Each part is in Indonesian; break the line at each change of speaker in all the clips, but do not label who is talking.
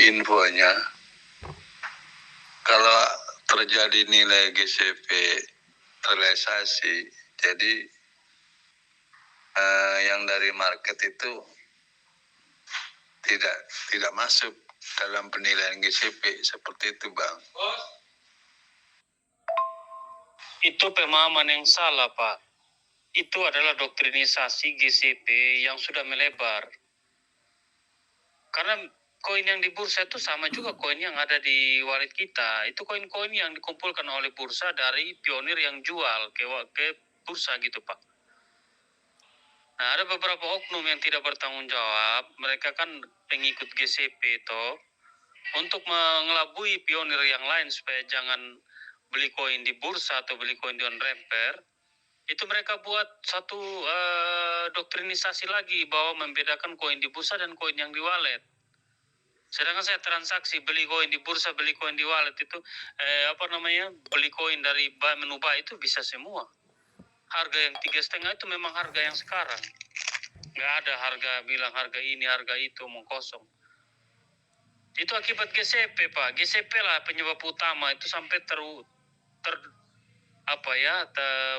infonya, kalau terjadi nilai GCP realisasi, jadi yang dari market itu tidak masuk dalam penilaian GCP, seperti itu Bang.
Itu pemahaman yang salah, Pak. Itu adalah doktrinisasi GCP yang sudah melebar. Karena koin yang di bursa itu sama juga koin yang ada di wallet kita. Itu koin-koin yang dikumpulkan oleh bursa dari pionir yang jual ke bursa gitu, Pak. Nah, ada beberapa oknum yang tidak bertanggung jawab. Mereka kan pengikut GCP itu untuk mengelabui pionir yang lain supaya jangan beli koin di bursa atau beli koin di on-ramper. Itu mereka buat satu doktrinisasi lagi bahwa membedakan koin di bursa dan koin yang di wallet. Sedangkan saya transaksi beli koin di bursa, beli koin di wallet itu beli koin dari menu buy itu bisa semua. Harga yang 3,5 itu memang harga yang sekarang. Nggak ada harga bilang harga ini, harga itu mau kosong. Itu akibat GCP, Pak. GCP lah penyebab utama itu sampai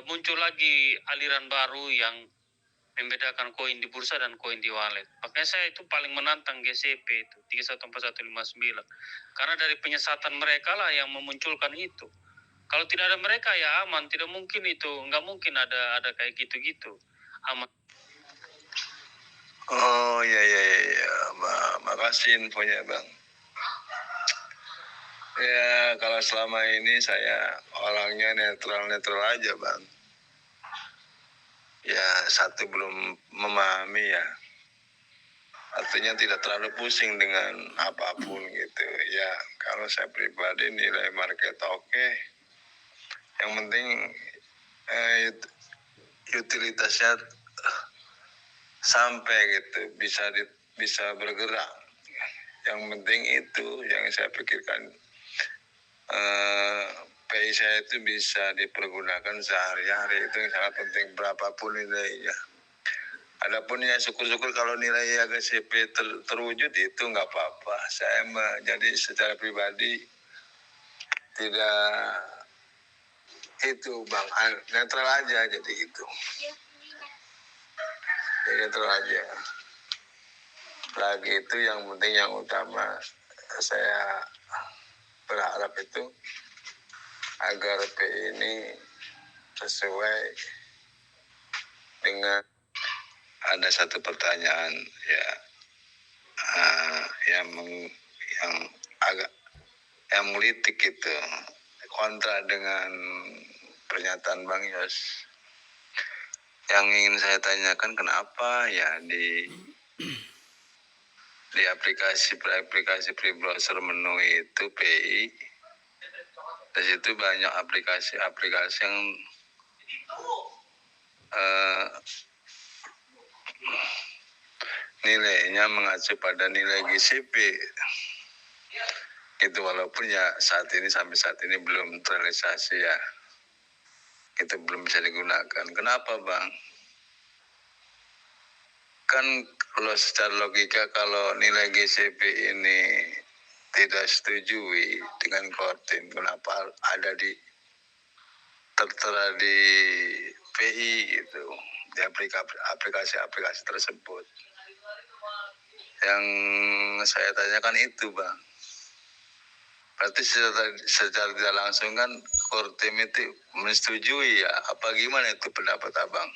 muncul lagi aliran baru yang membedakan koin di bursa dan koin di wallet. Makanya saya itu paling menantang GCP itu 314159. Karena dari penyesatan mereka lah yang memunculkan itu. Kalau tidak ada mereka ya aman, tidak mungkin itu, nggak mungkin ada kayak gitu-gitu. Aman.
Oh ya. Makasih infonya Bang. Ya, kalau selama ini saya orangnya netral aja Bang. Ya, satu belum memahami ya. Artinya tidak terlalu pusing dengan apapun gitu. Ya, kalau saya pribadi nilai market oke. Yang penting utilitasnya sampai gitu, bisa bergerak. Yang penting itu yang saya pikirkan. PI saya itu bisa dipergunakan sehari-hari, itu yang sangat penting berapapun nilainya. Adapun ya syukur-syukur kalau nilai GCP terwujud itu nggak apa-apa. Saya jadi secara pribadi tidak itu Bang, netral aja jadi itu. Jadi netral aja. Lagi itu yang penting yang utama saya berharap itu agar PI ini sesuai dengan ada satu pertanyaan ya yang agak yang melitik itu kontra dengan pernyataan Bang Yos. Yang ingin saya tanyakan kenapa ya di aplikasi free browser menu itu PI, di situ banyak aplikasi yang nilainya mengacu pada nilai GCP. Itu walaupun ya sampai saat ini belum terrealisasi ya. Itu belum bisa digunakan. Kenapa Bang? Kan kalau secara logika kalau nilai GCP ini tidak setujui dengan Kortin, kenapa ada tertera di PI gitu, di aplikasi tersebut. Yang saya tanyakan itu Bang, berarti secara tidak langsung kan Kortim itu menyetujui ya, apa gimana itu pendapat Abang?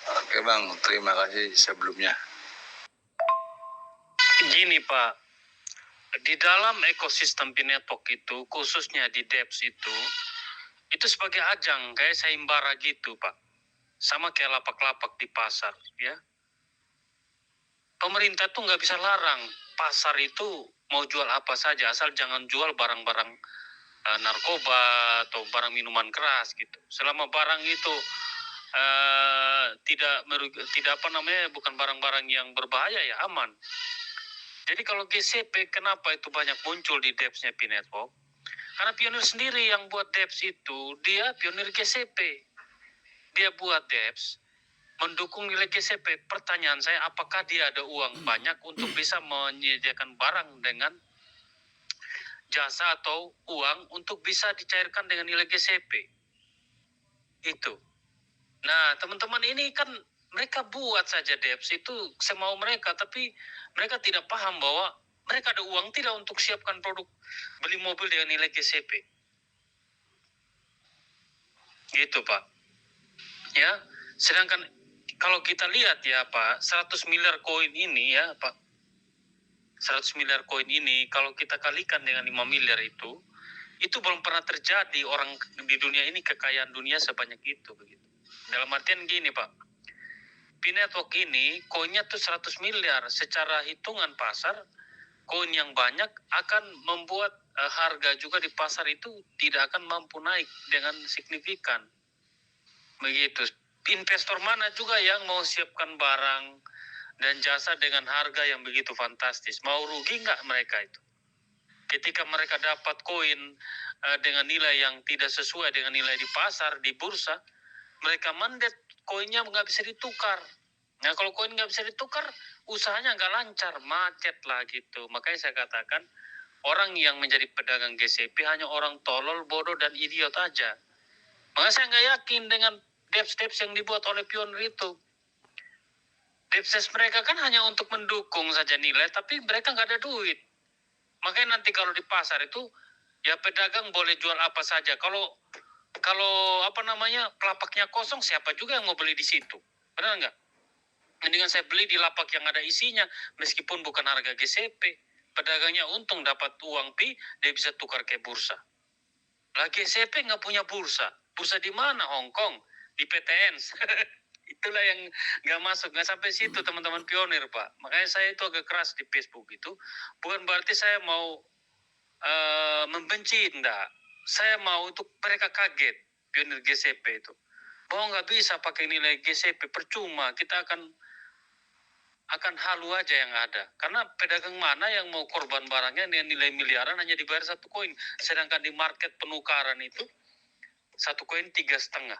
Oke Bang, terima kasih sebelumnya.
Gini Pak, di dalam ekosistem Pinetwork itu, khususnya di DEPS itu sebagai ajang kayak sayembara gitu Pak. Sama kayak lapak-lapak di pasar ya. Pemerintah tuh nggak bisa larang pasar itu mau jual apa saja, asal jangan jual barang-barang narkoba atau barang minuman keras gitu. Selama barang itu bukan barang-barang yang berbahaya ya aman. Jadi kalau GCP kenapa itu banyak muncul di DEPS-nya Pinetwork? Karena pionir sendiri yang buat DEPS itu dia pionir GCP. Dia buat DEPS mendukung nilai GCP. Pertanyaan saya, apakah dia ada uang banyak untuk bisa menyediakan barang dengan jasa atau uang untuk bisa dicairkan dengan nilai GCP? Itu. Nah, teman-teman ini kan mereka buat saja debs itu semau mereka, tapi mereka tidak paham bahwa mereka ada uang tidak untuk siapkan produk beli mobil dengan nilai GCP. Gitu, Pak. Ya, sedangkan kalau kita lihat ya, Pak, 100 miliar koin ini ya, Pak. 100 miliar koin ini kalau kita kalikan dengan 5 miliar itu belum pernah terjadi orang di dunia ini kekayaan dunia sebanyak itu begitu. Dalam artian gini, Pak. P-Network ini koinnya tuh 100 miliar. Secara hitungan pasar, koin yang banyak akan membuat harga juga di pasar itu tidak akan mampu naik dengan signifikan. Begitu. Investor mana juga yang mau siapkan barang dan jasa dengan harga yang begitu fantastis? Mau rugi nggak mereka itu? Ketika mereka dapat koin dengan nilai yang tidak sesuai dengan nilai di pasar, di bursa, mereka mandat koinnya nggak bisa ditukar. Nah, kalau koin nggak bisa ditukar, usahanya nggak lancar, macet lah gitu. Makanya saya katakan, orang yang menjadi pedagang GCP hanya orang tolol, bodoh, dan idiot aja. Makanya saya nggak yakin dengan debs-debs yang dibuat oleh pionir itu. Debs mereka kan hanya untuk mendukung saja nilai, tapi mereka nggak ada duit. Makanya nanti kalau di pasar itu, ya pedagang boleh jual apa saja. Kalau apa namanya pelapaknya kosong, siapa juga yang mau beli di situ? Benar nggak? Mendingan saya beli di lapak yang ada isinya, meskipun bukan harga GCP. Pedagangnya untung dapat uang pi, dia bisa tukar ke bursa. Lah GCP nggak punya bursa. Bursa di mana? Hong Kong, di PTN. Itulah yang nggak masuk, nggak sampai situ teman-teman pionir, Pak. Makanya saya itu agak keras di Facebook itu. Bukan berarti saya mau membenci, enggak. Saya mau untuk mereka kaget, pionir GCP itu. Bahwa nggak bisa pakai nilai GCP, percuma. Kita akan halu aja yang ada. Karena pedagang mana yang mau korban barangnya dengan nilai miliaran hanya dibayar satu koin. Sedangkan di market penukaran itu, satu koin 3,5.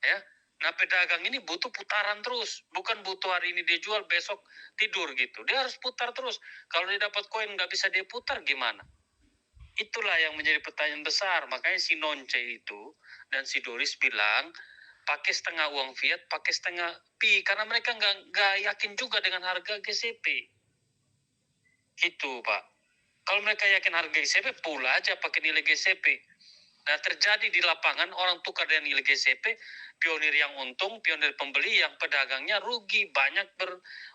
Ya. Nah, pedagang ini butuh putaran terus. Bukan butuh hari ini dia jual, besok tidur gitu. Dia harus putar terus. Kalau dia dapat koin nggak bisa dia putar, gimana? Itulah yang menjadi pertanyaan besar. Makanya si Nonce itu dan si Doris bilang, pakai setengah uang fiat, pakai setengah pi. Karena mereka nggak yakin juga dengan harga GCP. Itu, Pak. Kalau mereka yakin harga GCP, pula aja pakai nilai GCP. Nah, terjadi di lapangan, orang tukar dengan nilai GCP, pionir yang untung, pionir pembeli, yang pedagangnya rugi. Banyak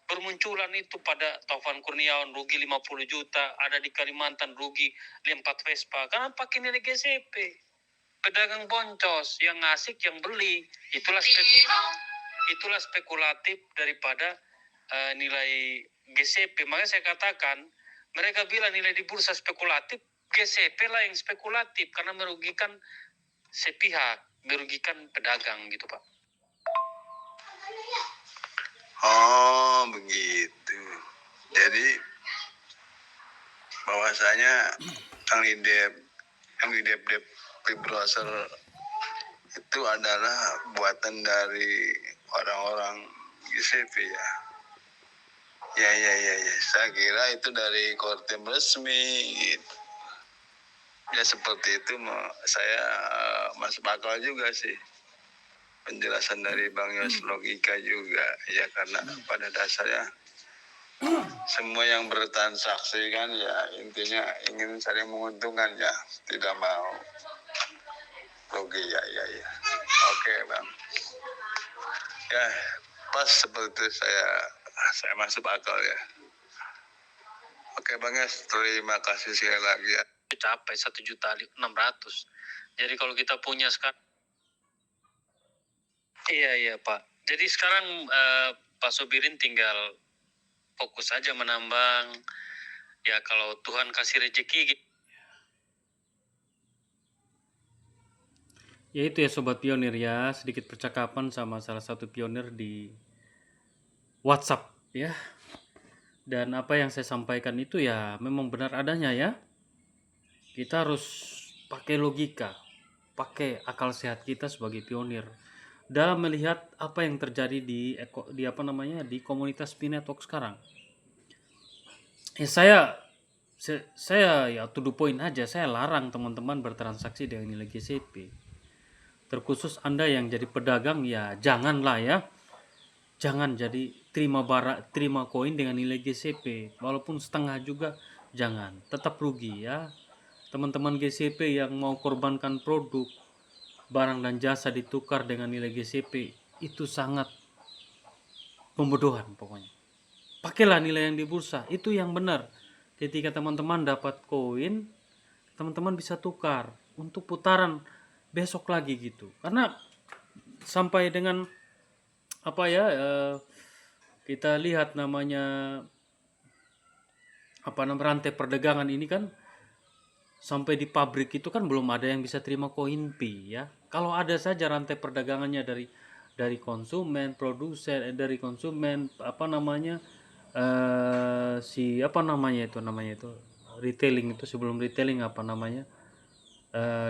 bermunculan itu pada Taufan Kurniawan, rugi 50 juta, ada di Kalimantan, rugi 4 Vespa. Karena pakai nilai GCP. Pedagang boncos, yang ngasih, yang beli. Itulah spekulatif daripada nilai GCP. Makanya saya katakan, mereka bilang nilai di bursa spekulatif, GCP lah yang spekulatif karena merugikan sepihak, merugikan pedagang gitu, Pak.
Oh, begitu. Jadi bahwasanya yang di dep di browser itu adalah buatan dari orang-orang GCP ya. Ya. Saya kira itu dari Kortem resmi gitu. Ya seperti itu saya masuk akal juga sih. Penjelasan dari Bang Yos logika juga ya, karena pada dasarnya semua yang bertransaksi kan ya intinya ingin saling menguntungkan ya, tidak mau rugi ya. Oke, Bang. Ya pas seperti itu saya masuk akal ya. Oke, Bang Yos, terima kasih sekali lagi ya.
Capai 1.600.000. Jadi kalau kita punya sekarang, iya Pak. Jadi sekarang Pak Sobirin tinggal fokus aja menambang. Ya kalau Tuhan kasih rezeki. Ya itu ya Sobat Pionir ya, sedikit percakapan sama salah satu pionir di WhatsApp ya. Dan apa yang saya sampaikan itu ya memang benar adanya ya. Kita harus pakai logika, pakai akal sehat kita sebagai pionir.
dalam melihat apa yang terjadi di di komunitas Pinetok sekarang. Saya ya to the point aja, saya larang teman-teman bertransaksi dengan nilai GCP. Terkhusus Anda yang jadi pedagang, ya janganlah ya. Jangan jadi terima koin dengan nilai GCP, walaupun setengah juga jangan, tetap rugi ya. Teman-teman GCP yang mau korbankan produk, barang dan jasa ditukar dengan nilai GCP, itu sangat pembodohan pokoknya. Pakailah nilai yang di bursa, itu yang benar. Ketika teman-teman dapat koin, teman-teman bisa tukar untuk putaran besok lagi gitu. Karena sampai dengan kita lihat namanya rantai perdagangan ini kan, sampai di pabrik itu kan belum ada yang bisa terima koin P ya. Kalau ada saja rantai perdagangannya dari konsumen, produsen, dari konsumen retailing itu, sebelum retailing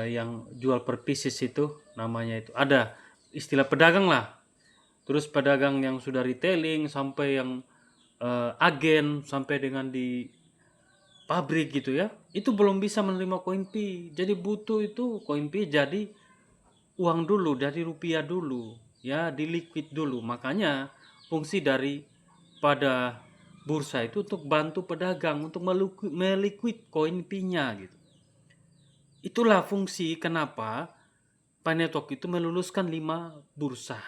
yang jual per pieces itu namanya itu, ada istilah pedagang lah. Terus pedagang yang sudah retailing sampai yang agen sampai dengan di pabrik gitu ya, itu belum bisa menerima koin P. Jadi butuh itu koin P jadi uang dulu, dari rupiah dulu ya, di liquid dulu. Makanya fungsi dari pada bursa itu untuk bantu pedagang untuk meliquid koin P-nya gitu. Itulah fungsi kenapa Pinetok itu meluluskan 5 bursa.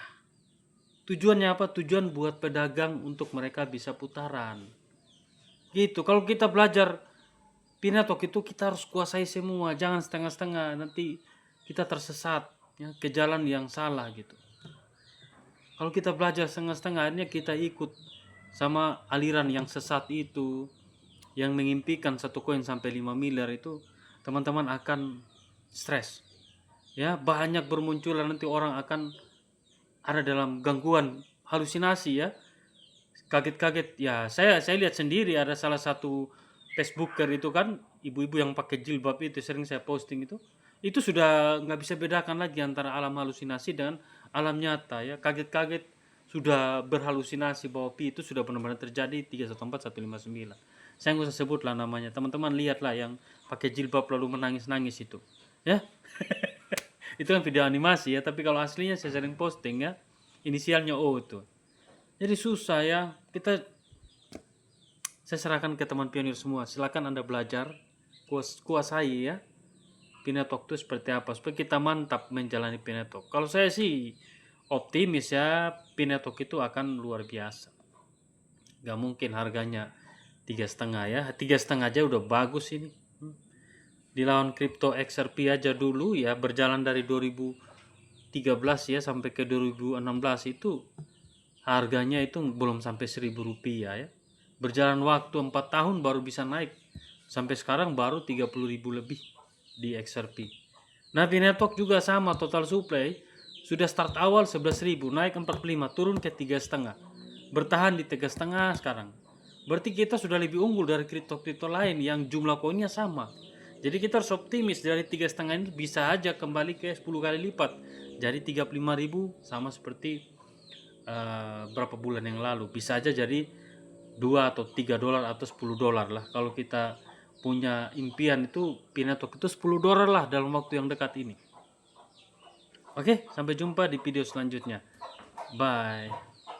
Tujuannya apa? Tujuan buat pedagang untuk mereka bisa putaran. Gitu. Kalau kita belajar Pinetok itu kita harus kuasai semua, jangan setengah-setengah, nanti kita tersesat ya, ke jalan yang salah gitu. Kalau kita belajar setengah-setengah, akhirnya kita ikut sama aliran yang sesat itu, yang mengimpikan satu koin sampai 5 miliar itu, teman-teman akan stres. Ya, banyak bermunculan, nanti orang akan ada dalam gangguan halusinasi ya. Kaget-kaget ya, saya lihat sendiri ada salah satu Facebooker itu kan, ibu-ibu yang pakai jilbab itu, sering saya posting itu sudah nggak bisa bedakan lagi antara alam halusinasi dan alam nyata ya. Kaget-kaget sudah berhalusinasi bahwa pi itu sudah benar-benar terjadi 314159. Saya nggak usah sebut lah namanya, teman-teman lihatlah yang pakai jilbab lalu menangis-nangis itu ya. Itu kan video animasi ya, tapi kalau aslinya saya sering posting ya, inisialnya O itu. Jadi susah ya, saya serahkan ke teman pionir semua, silakan Anda belajar, kuasai ya Pinetok itu seperti apa, supaya kita mantap menjalani Pinetok. Kalau saya sih optimis ya, Pinetok itu akan luar biasa. Gak mungkin harganya 3,5 ya, 3,5 aja udah bagus ini. Dilawan kripto XRP aja dulu ya, berjalan dari 2013 ya sampai ke 2016 itu harganya itu belum sampai 1.000 rupiah ya. Berjalan waktu 4 tahun baru bisa naik, sampai sekarang baru 30.000 lebih di XRP. Nah, Pinetok juga sama, total supply sudah start awal 11.000, naik 45, turun ke 3,5, bertahan di 3,5 sekarang. Berarti kita sudah lebih unggul dari kripto-kripto lain yang jumlah koinnya sama. Jadi kita harus optimis, dari 3,5 ini bisa aja kembali ke 10 kali lipat, jadi 35.000, sama seperti berapa bulan yang lalu. Bisa aja jadi 2 atau 3 dolar atau 10 dolar lah. Kalau kita punya impian itu, Pinetok itu 10 dolar lah dalam waktu yang dekat ini. Oke, sampai jumpa di video selanjutnya. Bye.